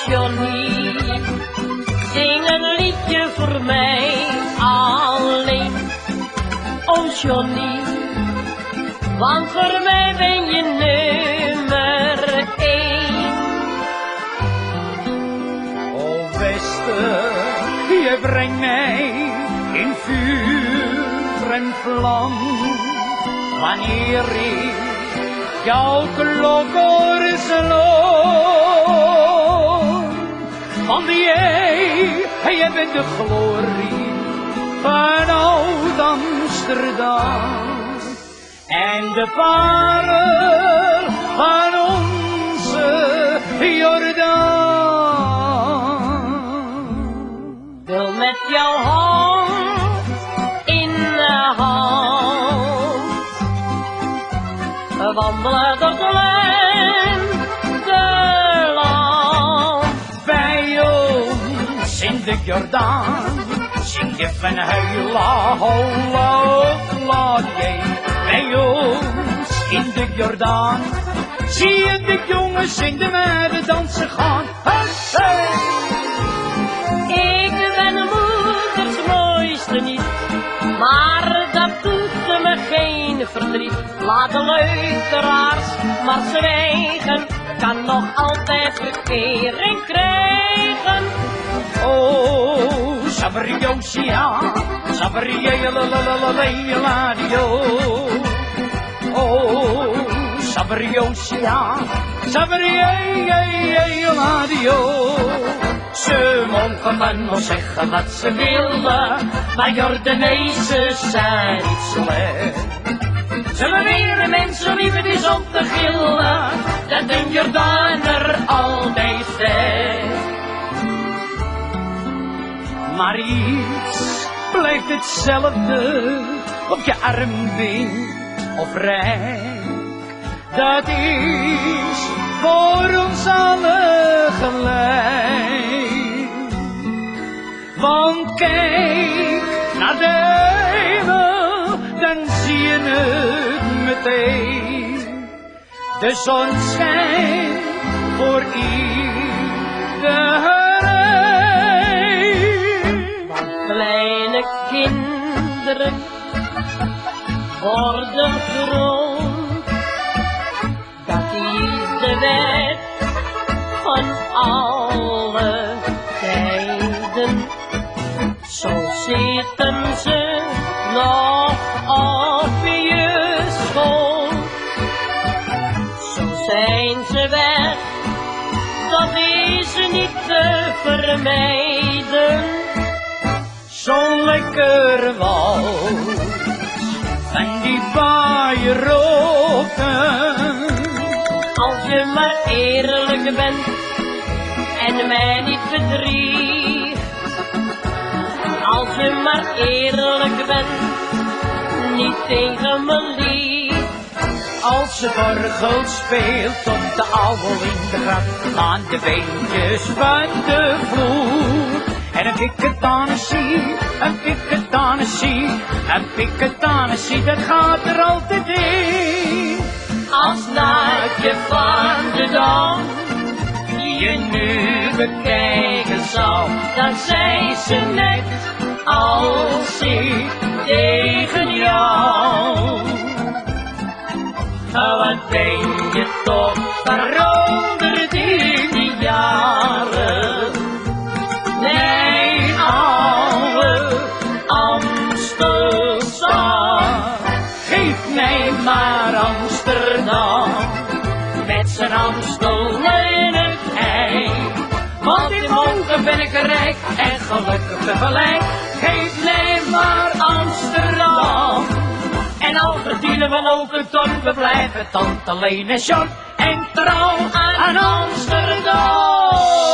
Johnny, zing een liedje voor mij alleen. Oh Johnny, want voor mij ben je nummer 1. O Wester, je brengt mij in vuur en vlam. Wanneer ik jouw klok hoor slaan. Want jij bent de glorie van oud Amsterdam. En de parel van onze Jordaan. Wil met jouw hand in de hand wandelen door de lenteland. Bij ons in de Jordaan zing je van heila, holla, holla, jee. Bij ons in de Jordaan zie je de jongens in de meiden dansen gaan. Hey, hey. Ik ben moeders mooiste niet, maar dat doet me geen verdriet. Laat de luisteraars maar zwijgen, kan nog altijd verkering krijgen. Oh, Sabriosia, Sabrielaladio. Oh, Sabriosia, Sabrielaladio. Ze mogen me nog zeggen wat ze willen, maar Jordanezen zijn niet slecht. Ze beweren mensen liever die om te gillen, dat een Jordaner altijd zegt. Maar iets blijft hetzelfde, of je arm bent of rijk. Dat is voor ons allen gelijk. Want kijk naar de hemel, dan zie je het meteen. De zon schijnt voor iedereen. Kleine kinderen worden groot, dat is de wet van alle tijden. Zo zitten ze nog op je schoot, zo zijn ze weg, dat is niet te vermijden. Zo'n lekker wals van die baaieroken. Als je maar eerlijk bent en mij niet bedriegt. Als je maar eerlijk bent, niet tegen me liegt. Als ze orgel speelt op de oude wintergraf, gaan de beentjes van de vloer. En een piketanessie, een piketanessie, een piketanessie, dat gaat er altijd in. Als naadje van de dam, die je nu bekijken zal, dan zei ze net als ik tegen jou. Wat ben je toch veranderd in die jaren. Mijn oude Amsterdam, geef mij maar Amsterdam, met zijn Amstel en het ei. Want in morgen ben ik rijk en gelukkig tegelijk. Geef mij maar Amsterdam. En al verdienen we ook een ton, we blijven tante Leen en John en trouw aan Amsterdam.